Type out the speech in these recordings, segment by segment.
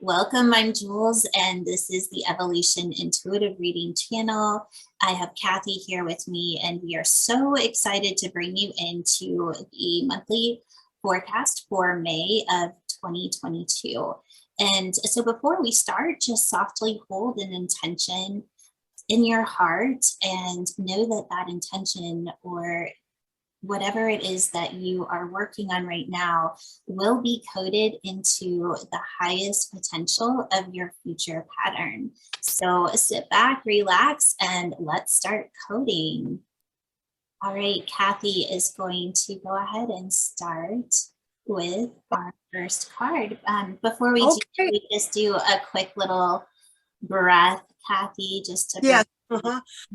Welcome, I'm Jules, and this is the Evolution Intuitive Reading channel. I have Kathy here with me, and we are so excited to bring you into the monthly forecast for May of 2022. And so before we start, just softly hold an intention in your heart and know that that intention, or whatever it is that you are working on right now, will be coded into the highest potential of your future pattern. So sit back, relax, and let's start coding. All right, Kathy is going to go ahead and start with our first card. Before we do, we just do a quick little breath, Kathy, just to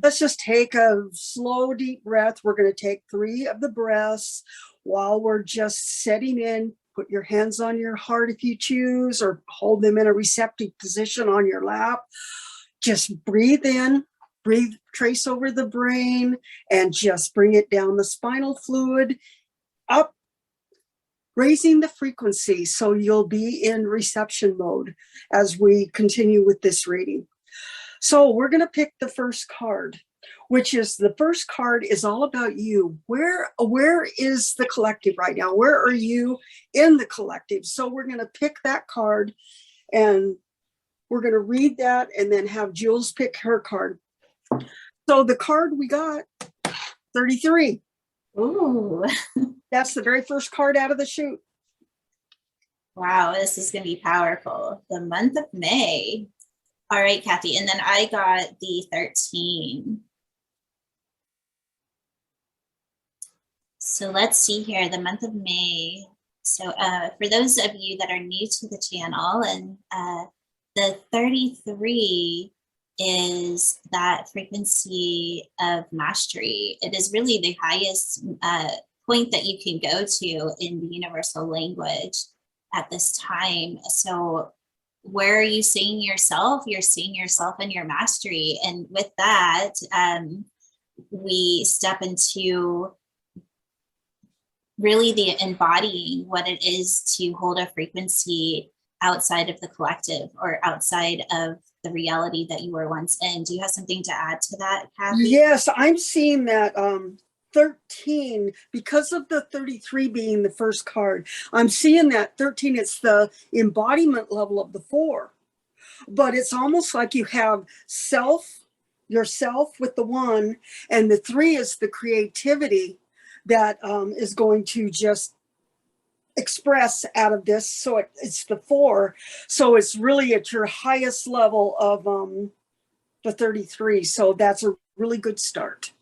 Let's just take a slow, deep breath. We're going to take 3 of the breaths while we're just setting in. Put your hands on your heart if you choose, or hold them in a receptive position on your lap. Just breathe in, breathe, trace over the brain, and just bring it down the spinal fluid, up, raising the frequency so you'll be in reception mode as we continue with this reading. So we're going to pick the first card, which is the first card is all about you. Where is the collective right now? Where are you in the collective? So we're going to pick that card, and we're going to read that and then have Jules pick her card. So the card we got, 33. Ooh. That's the very first card out of the chute. Wow, this is going to be powerful. The month of May. All right, Kathy, and then I got the 13. So let's see here, the month of May. So for those of you that are new to the channel, and the 33 is that frequency of mastery. It is really the highest point that you can go to in the universal language at this time. So where are you seeing yourself? You're seeing yourself in your mastery. And with that, we step into really the embodying what it is to hold a frequency outside of the collective, or outside of the reality that you were once in. Do you have something to add to that, Kathy? Yes, I'm seeing that 13, because of the 33 being the first card, I'm seeing that 13, it's the embodiment level of the 4, but it's almost like you have yourself with the 1, and the 3 is the creativity that is going to just express out of this. So it's the 4, so it's really at your highest level of the 33, so that's a really good start.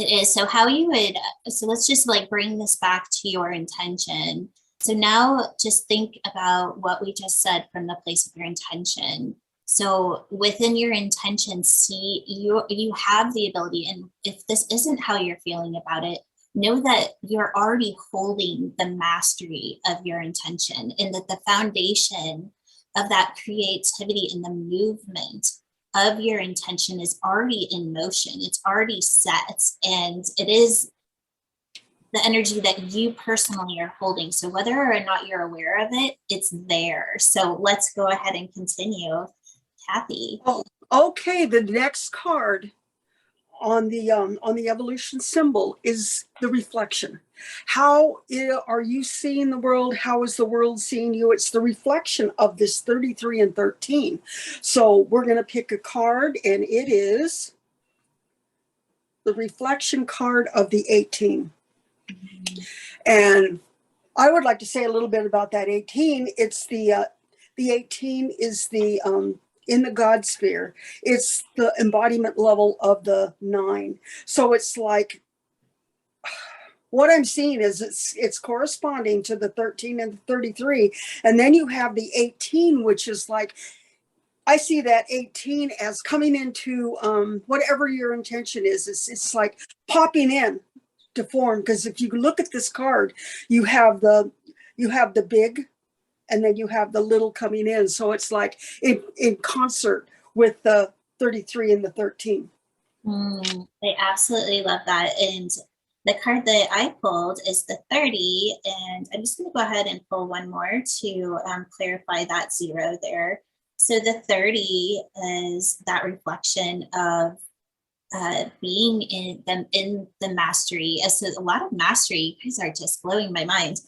It is. So how you would, so let's just like bring this back to your intention. So now just think about what we just said from the place of your intention. So within your intention, see, you have the ability, and if this isn't how you're feeling about it, know that you're already holding the mastery of your intention, and that the foundation of that creativity and the movement of your intention is already in motion. It's already set, and it is the energy that you personally are holding. So whether or not you're aware of it, it's there. So let's go ahead and continue, Kathy. Oh, okay, the next card on the evolution symbol is the reflection. How are you seeing the world? How is the world seeing you? It's the reflection of this 33 and 13. So we're going to pick a card, and it is the reflection card of the 18. And I would like to say a little bit about that 18. It's the 18 is the in the God sphere. It's the embodiment level of the 9. So it's like, what I'm seeing is it's corresponding to the 13 and the 33. And then you have the 18, which is like, I see that 18 as coming into whatever your intention is. It's like popping in to form. Because if you look at this card, you have the big, and then you have the little coming in. So it's like in concert with the 33 and the 13. I absolutely love that. And The card that I pulled is the 30, and I'm just going to go ahead and pull one more to clarify that 0 there. So the 30 is that reflection of being in the mastery. So a lot of mastery, you guys are just blowing my mind.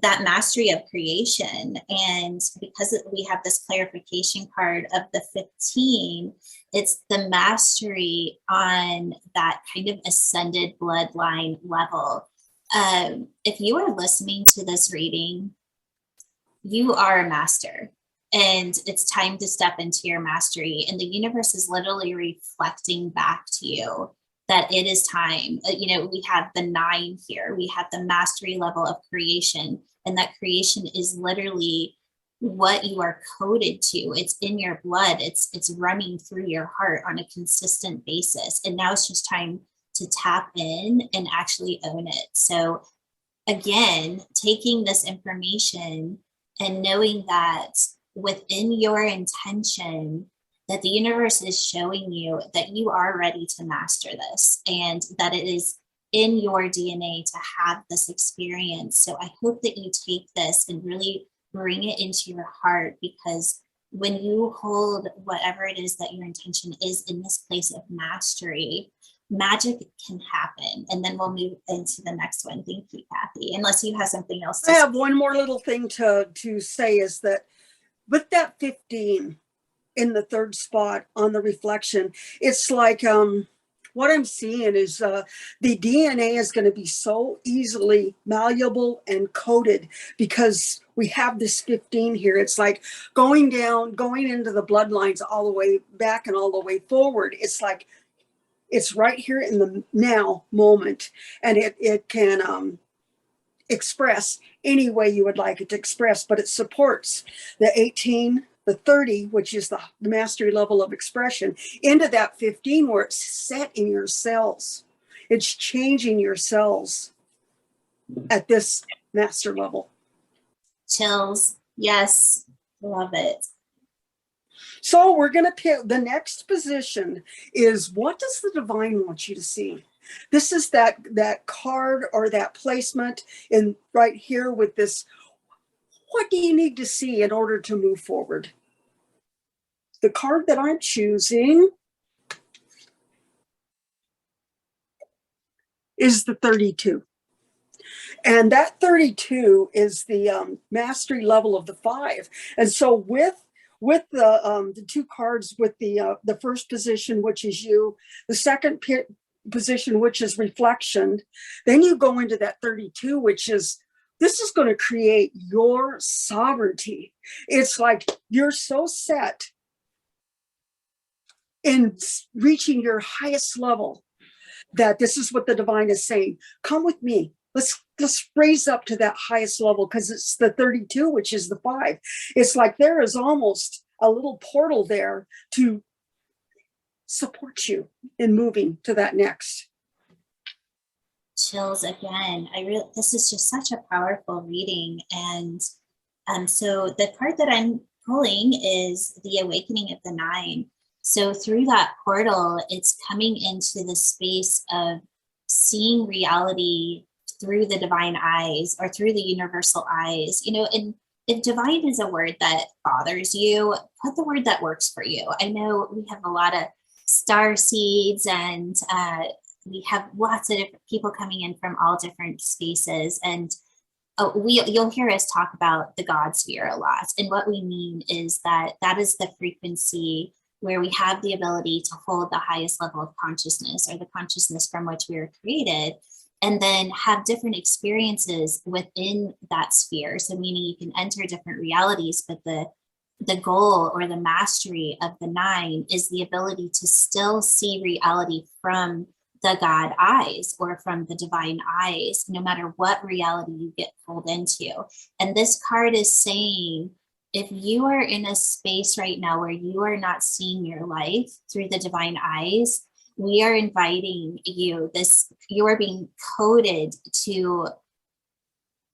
That mastery of creation. And because we have this clarification card of the 15, it's the mastery on that kind of ascended bloodline level. If you are listening to this reading, you are a master. And it's time to step into your mastery. And the universe is literally reflecting back to you that it is time. We have the 9 here. We have the mastery level of creation. And that creation is literally what you are coded to. It's in your blood. It's running through your heart on a consistent basis. And now it's just time to tap in and actually own it. So again, taking this information and knowing that within your intention, that the universe is showing you that you are ready to master this and that it is in your DNA to have this experience. So I hope that you take this and really bring it into your heart, because when you hold whatever it is that your intention is in this place of mastery, magic can happen. And then we'll move into the next one. Thank you, Kathy. Unless you have something else to I have one more little thing to say is that with that 15 in the 3rd spot on the reflection, it's like what I'm seeing is the DNA is going to be so easily malleable and coded because we have this 15 here. It's like going down, going into the bloodlines all the way back and all the way forward. It's like it's right here in the now moment, and it can express any way you would like it to express, but it supports the 18, the 30, which is the mastery level of expression, into that 15 where it's set in your cells. It's changing your cells at this master level. chills. Yes, love it. So we're going to pick the next position is, what does the divine want you to see? This is that card or that placement in right here with this. What do you need to see in order to move forward? The card that I'm choosing is the 32. And that 32 is the mastery level of the 5. And so with the 2 cards, with the first position, which is you, the second position, which is reflection, then you go into that 32, which is, this is going to create your sovereignty. It's like you're so set in reaching your highest level that this is what the divine is saying. Come with me. Let's raise up to that highest level, because it's the 32, which is the 5. It's like there is almost a little portal there to support you in moving to that next. Chills again. This is just such a powerful reading. And so the card that I'm pulling is the awakening of the 9. So through that portal, it's coming into the space of seeing reality through the divine eyes, or through the universal eyes. And if divine is a word that bothers you, put the word that works for you. I know we have a lot of star seeds, and we have lots of different people coming in from all different spaces. And you'll hear us talk about the God sphere a lot. And what we mean is that is the frequency where we have the ability to hold the highest level of consciousness, or the consciousness from which we were created, and then have different experiences within that sphere. So meaning you can enter different realities, but the goal or the mastery of the 9 is the ability to still see reality from the God eyes, or from the divine eyes, no matter what reality you get pulled into. And this card is saying, if you are in a space right now where you are not seeing your life through the divine eyes, we are inviting you, you are being coded to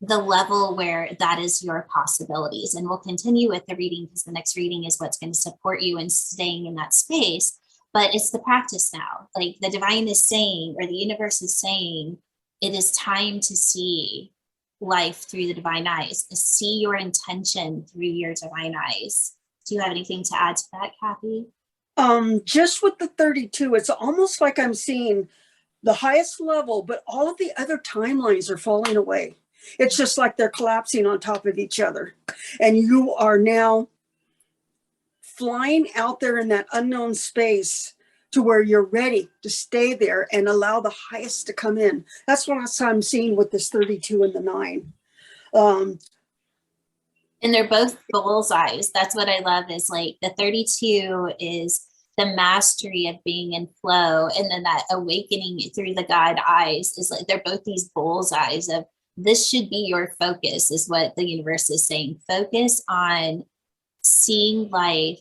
the level where that is your possibilities. And we'll continue with the reading, because the next reading is what's going to support you in staying in that space. but it's the practice now. Like the divine is saying, or the universe is saying, it is time to see life through the divine eyes, see your intention through your divine eyes. Do you have anything to add to that, Kathy? Just with the 32, it's almost like I'm seeing the highest level, but all of the other timelines are falling away. It's just like they're collapsing on top of each other. And you are now flying out there in that unknown space to where you're ready to stay there and allow the highest to come in. That's what I'm seeing with this 32 and the 9. And they're both bullseyes. That's what I love is like the 32 is the mastery of being in flow. And then that awakening through the God eyes is like, they're both these bullseyes of this should be your focus, is what the universe is saying. Focus on seeing life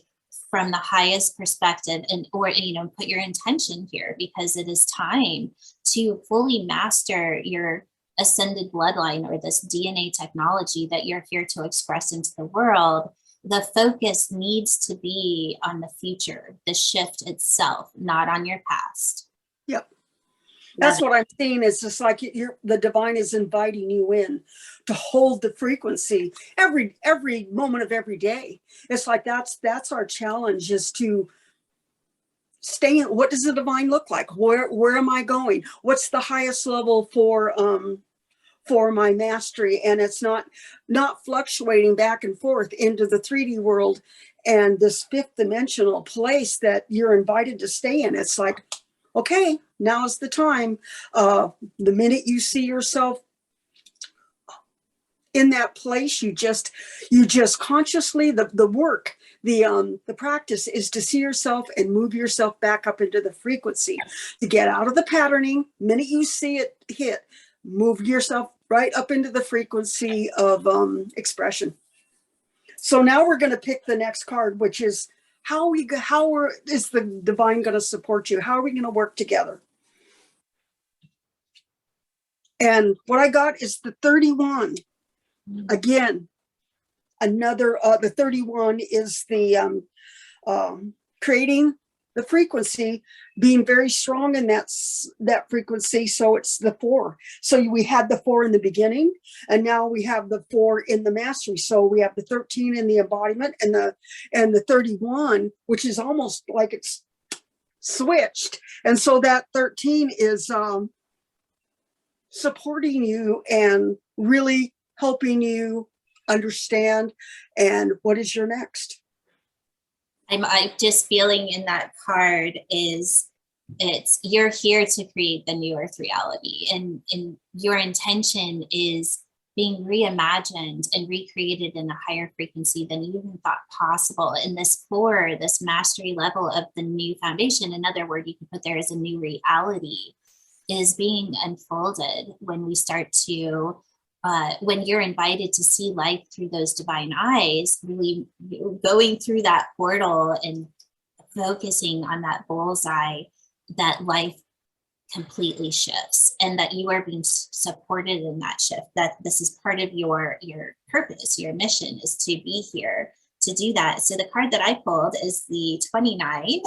from the highest perspective, and or put your intention here, because it is time to fully master your ascended bloodline, or this DNA technology that you're here to express into the world. The focus needs to be on the future, the shift itself, not on your past. Yep. That's what I'm seeing. Is just like the divine is inviting you in to hold the frequency every moment of every day. It's like that's our challenge, is to stay in. What does the divine look like? Where am I going? What's the highest level for my mastery? And it's not fluctuating back and forth into the 3D world and this 5th dimensional place that you're invited to stay in. It's like, okay, now is the time. The minute you see yourself in that place, you just consciously, the work, the practice is to see yourself and move yourself back up into the frequency, to get out of the patterning. The minute you see it hit, move yourself right up into the frequency of expression. So now we're going to pick the next card, which is how is the divine going to support you? How are we going to work together? And what I got is the 31. Again, another, the 31 is the creating the frequency, being very strong in that frequency. So it's the 4. So we had the 4 in the beginning, and now we have the 4 in the mastery. So we have the 13 in the embodiment, and the 31, which is almost like it's switched. And so that 13 is supporting you and really helping you understand. And what is your next? I'm just feeling in that card is you're here to create the new earth reality, and your intention is being reimagined and recreated in a higher frequency than you even thought possible. And this 4, this mastery level of the new foundation, another word you can put there is a new reality, is being unfolded when we start to when you're invited to see life through those divine eyes, really going through that portal and focusing on that bullseye, that life completely shifts, and that you are being supported in that shift, that this is part of your purpose, your mission is to be here to do that. So the card that I pulled is the 29,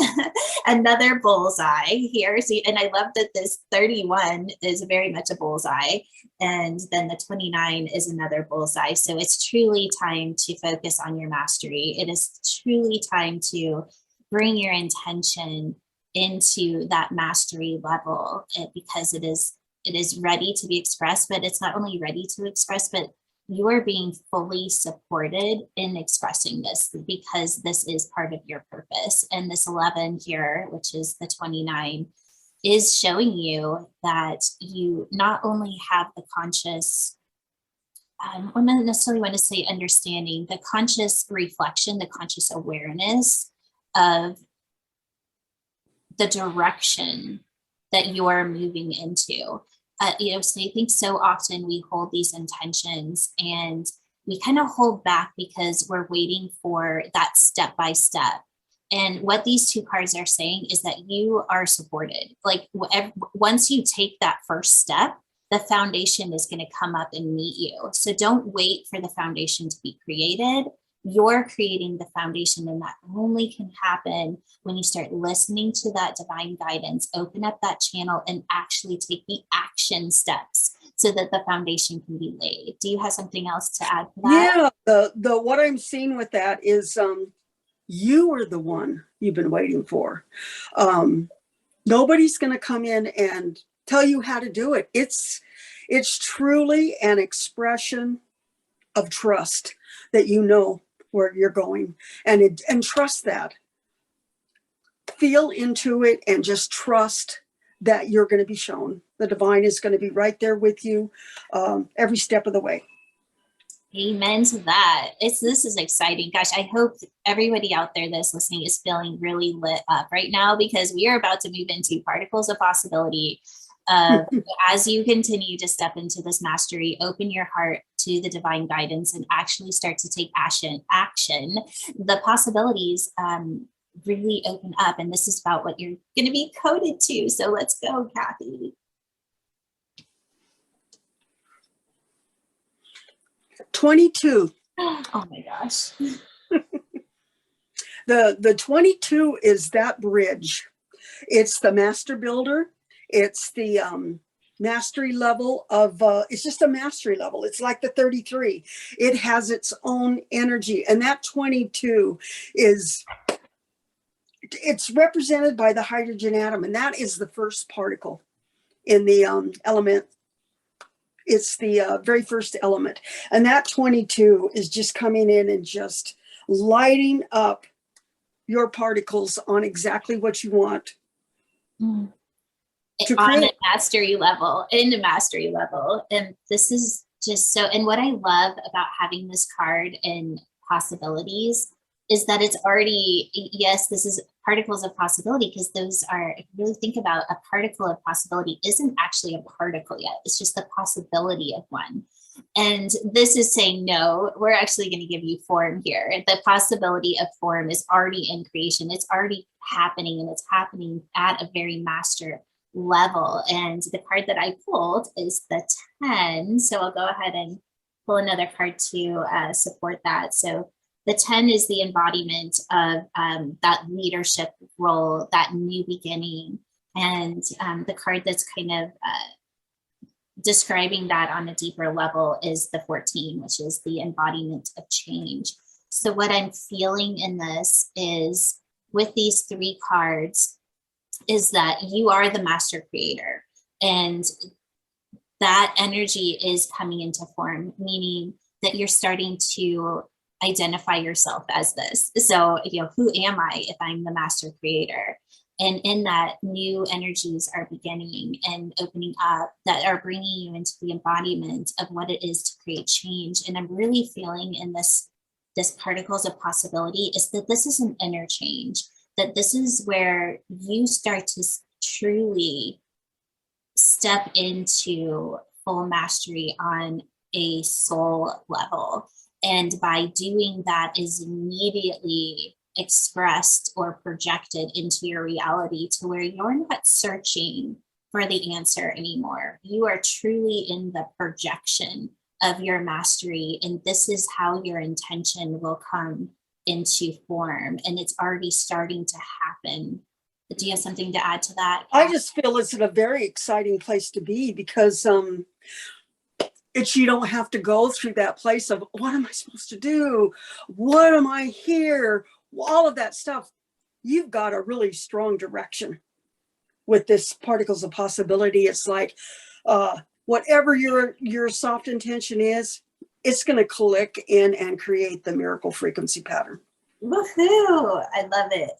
another bullseye here. So, and I love that this 31 is very much a bullseye, and then the 29 is another bullseye. So it's truly time to focus on your mastery. It is truly time to bring your intention into that mastery level, because it is ready to be expressed. But it's not only ready to express, but you are being fully supported in expressing this, because this is part of your purpose. And this 11 here, which is the 29, is showing you that you not only have the conscious, I don't necessarily want to say understanding, the conscious reflection, the conscious awareness of the direction that you are moving into. So I think so often we hold these intentions and we kind of hold back because we're waiting for that step by step. And what these 2 cards are saying is that you are supported. Like once you take that first step, the foundation is going to come up and meet you. So don't wait for the foundation to be created. You're creating the foundation, and that only can happen when you start listening to that divine guidance, open up that channel, and actually take the action steps so that the foundation can be laid. Do you have something else to add to that? Yeah, the what I'm seeing with that is you are the one you've been waiting for. Nobody's going to come in and tell you how to do it. It's truly an expression of trust that you know where you're going, and trust that. Feel into it and just trust that you're going to be shown. The divine is going to be right there with you every step of the way. Amen to that. This is exciting. Gosh, I hope everybody out there that's listening is feeling really lit up right now, because we are about to move into particles of possibility. As you continue to step into this mastery, open your heart to the divine guidance and actually start to take action. The possibilities really open up, and this is about what you're going to be coded to. So let's go, Kathy. 22. Oh my gosh. The 22 is that bridge. It's the master builder. It's the mastery level of, it's just a mastery level. It's like the 33. It has its own energy. And that 22 is, it's represented by the hydrogen atom. And that is the first particle in the element. It's the very first element. And that 22 is just coming in and just lighting up your particles on exactly what you want. Mm. To On create. a mastery level, in the mastery level. And this is just so, and what I love about having this card in possibilities is that it's already, yes, this is particles of possibility, because those are, if you really think about, a particle of possibility isn't actually a particle yet. It's just the possibility of one. And this is saying, no, we're actually going to give you form here. The possibility of form is already in creation. It's already happening, and it's happening at a very master level. And the card that I pulled is the 10. So I'll go ahead and pull another card to support that. So the 10 is the embodiment of that leadership role, that new beginning. And the card that's kind of describing that on a deeper level is the 14, which is the embodiment of change. So what I'm feeling in this is, with these three cards, is that you are the master creator, and that energy is coming into form, meaning that you're starting to identify yourself as this. So, who am I if I'm the master creator? And in that, new energies are beginning and opening up that are bringing you into the embodiment of what it is to create change. And I'm really feeling in this particles of possibility is that this is an interchange, that this is where you start to truly step into full mastery on a soul level. And by doing that is immediately expressed or projected into your reality, to where you're not searching for the answer anymore. You are truly in the projection of your mastery. And this is how your intention will come into form. And it's already starting to happen. Do you have something to add to that? I just feel it's a very exciting place to be, because you don't have to go through that place of, what am I supposed to do? What am I here? All of that stuff. You've got a really strong direction with this particles of possibility. It's like whatever your soft intention is, it's going to click in and create the miracle frequency pattern. Woohoo! I love it.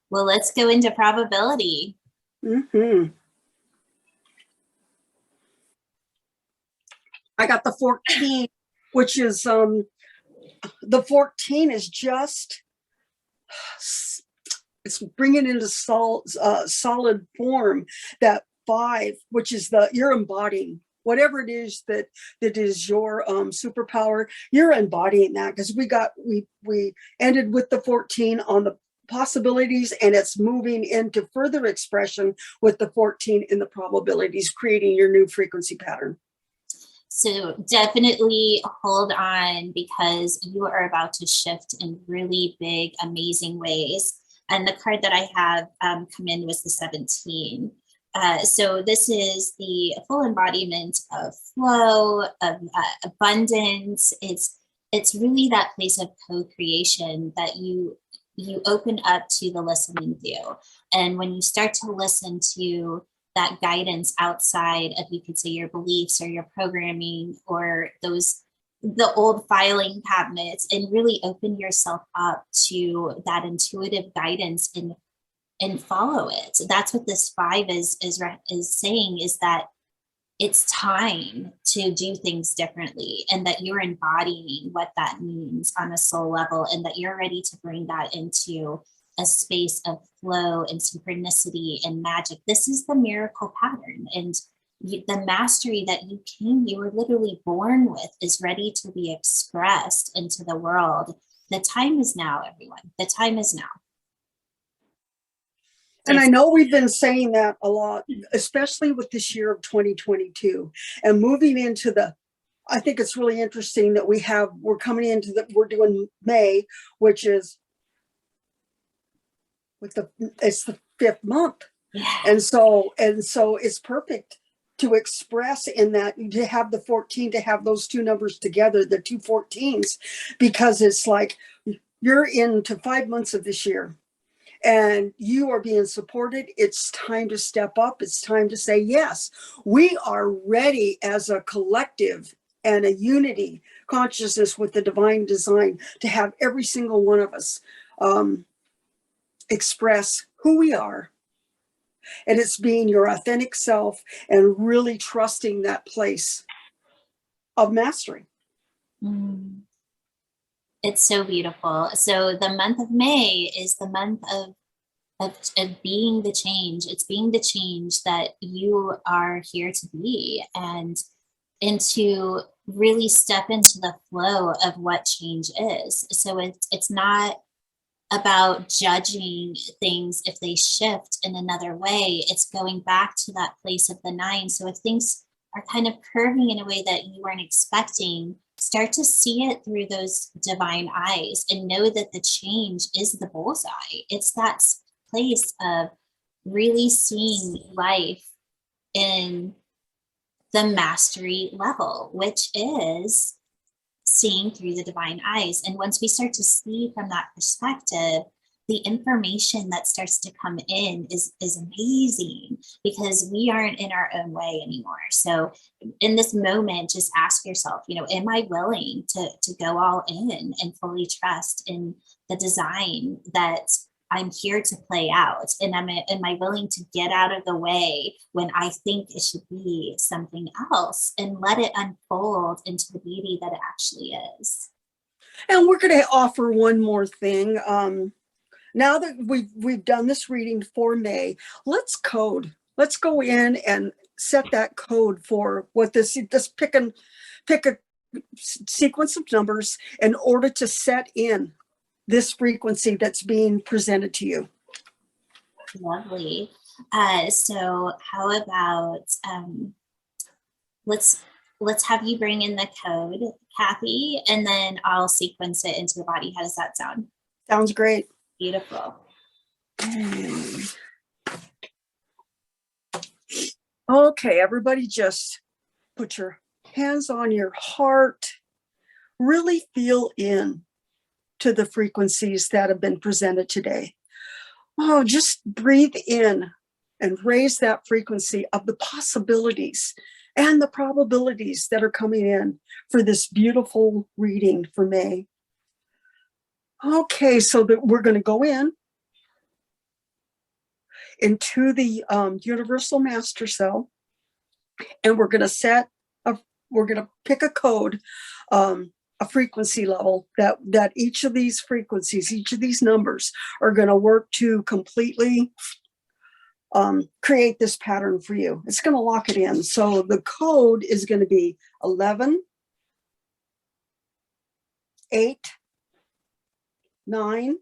Well, let's go into probability. Mm-hmm. I got the 14, which is the 14 is just, it's bringing into solid form. That 5, which is you're embodying whatever it is that is your superpower. You're embodying that, because we ended with the 14 on the possibilities, and it's moving into further expression with the 14 in the probabilities, creating your new frequency pattern. So definitely hold on because you are about to shift in really big, amazing ways. And the card that I have come in was the 17. So this is the full embodiment of flow, of abundance. It's really that place of co-creation that you open up to the listening to. And when you start to listen to that guidance outside of, you could say, your beliefs or your programming or the old filing cabinets, and really open yourself up to that intuitive guidance and follow it. So that's what this 5 is saying, is that it's time to do things differently, and that you're embodying what that means on a soul level, and that you're ready to bring that into a space of flow and synchronicity and magic. This is the miracle pattern, and the mastery that you were literally born with is ready to be expressed into the world. The time is now, everyone. The time is now. And I know we've been saying that a lot, especially with this year of 2022 and moving into I think it's really interesting that we're coming into we're doing May, which is it's the 5th month. Yeah. And so it's perfect to express in that, to have the 14, to have those two numbers together, the two 14s, because it's like you're into 5 months of this year and you are being supported. It's time to step up. It's time to say, yes, we are ready as a collective and a unity consciousness with the divine design to have every single one of us express who we are. And it's being your authentic self and really trusting that place of mastery. Mm. It's so beautiful. So the month of May is the month of being the change. It's being the change that you are here to be, and to really step into the flow of what change is. So it's not about judging things if they shift in another way. It's going back to that place of the 9. So if things are kind of curving in a way that you weren't expecting, start to see it through those divine eyes and know that the change is the bullseye. It's that place of really seeing life in the mastery level, which is seeing through the divine eyes. And once we start to see from that perspective, the information that starts to come in is amazing, because we aren't in our own way anymore. So in this moment, just ask yourself, am I willing to go all in and fully trust in the design that I'm here to play out? And am I willing to get out of the way when I think it should be something else, and let it unfold into the beauty that it actually is? And we're going to offer one more thing. Now that we've done this reading for May, let's code. Let's go in and set that code for what just pick a sequence of numbers in order to set in this frequency that's being presented to you. Lovely. So how about let's have you bring in the code, Kathy, and then I'll sequence it into the body. How does that sound? Sounds great. Beautiful. Okay, everybody just put your hands on your heart. Really feel in to the frequencies that have been presented today. Oh, just breathe in and raise that frequency of the possibilities and the probabilities that are coming in for this beautiful reading for May. Okay, so that we're going to go into the universal master cell, and we're going to pick a code, a frequency level that each of these frequencies, each of these numbers are going to work to completely create this pattern for you. It's going to lock it in. So the code is going to be 11, 8, 9,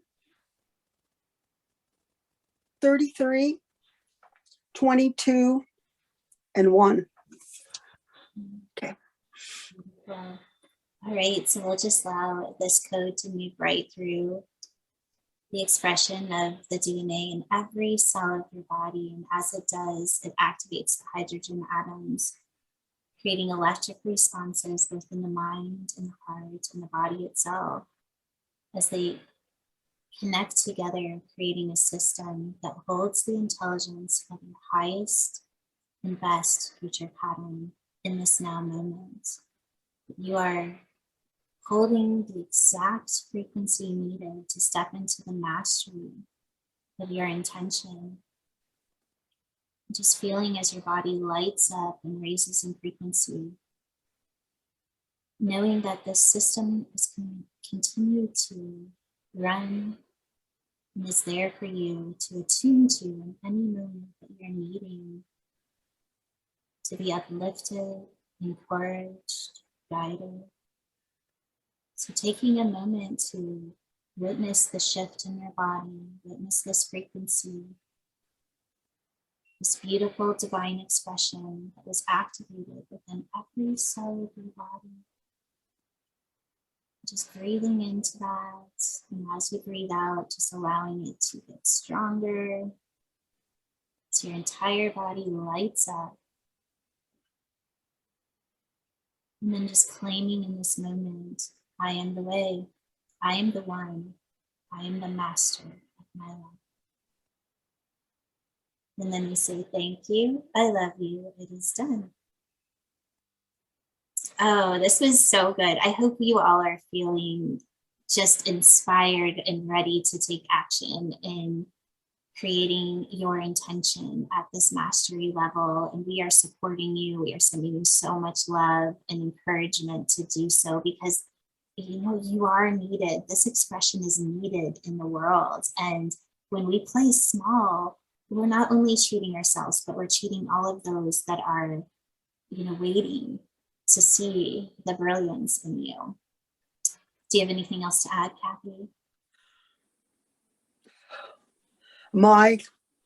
33, 22, and 1. Okay. Beautiful. All right, so we'll just allow this code to move right through the expression of the DNA in every cell of your body. And as it does, it activates the hydrogen atoms, creating electric responses both in the mind and the heart and the body itself as they connect together, creating a system that holds the intelligence of your highest and best future pattern in this now moment. You are holding the exact frequency needed to step into the mastery of your intention. Just feeling as your body lights up and raises in frequency, knowing that this system is going to continue to run and is there for you to attune to in any moment that you're needing to be uplifted, encouraged, guided. So taking a moment to witness the shift in your body, witness this frequency, this beautiful divine expression that was activated within every cell of your body. Just breathing into that, and as you breathe out, just allowing it to get stronger. So your entire body lights up. And then just claiming in this moment, I am the way, I am the one, I am the master of my life. And then we say, thank you, I love you, it is done. Oh, this was so good. I hope you all are feeling just inspired and ready to take action in creating your intention at this mastery level. And we are supporting you. We are sending you so much love and encouragement to do so because, you know, you are needed. This expression is needed in the world. And when we play small, we're not only treating ourselves, but we're treating all of those that are, you know, waiting to see the brilliance in you. Do you have anything else to add, Kathy? My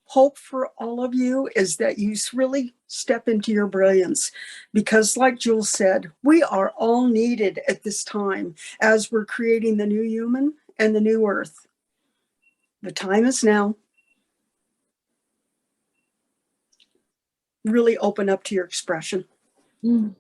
hope for all of you is that you really step into your brilliance because, like Jules said, we are all needed at this time as we're creating the new human and the new earth. The time is now. Really open up to your expression. Open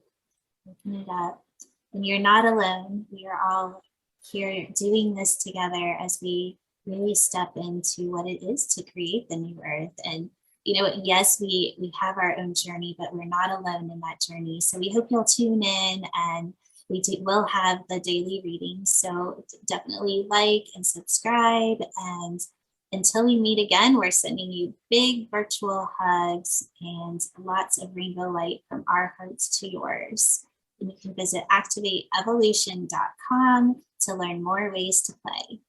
it up. And you're not alone. We are all here doing this together as we really step into what it is to create the new earth. And you know, yes, we have our own journey, but we're not alone in that journey. So we hope you'll tune in, and will have the daily readings. So definitely like and subscribe. And until we meet again, we're sending you big virtual hugs and lots of rainbow light from our hearts to yours. And you can visit activateevolution.com to learn more ways to play.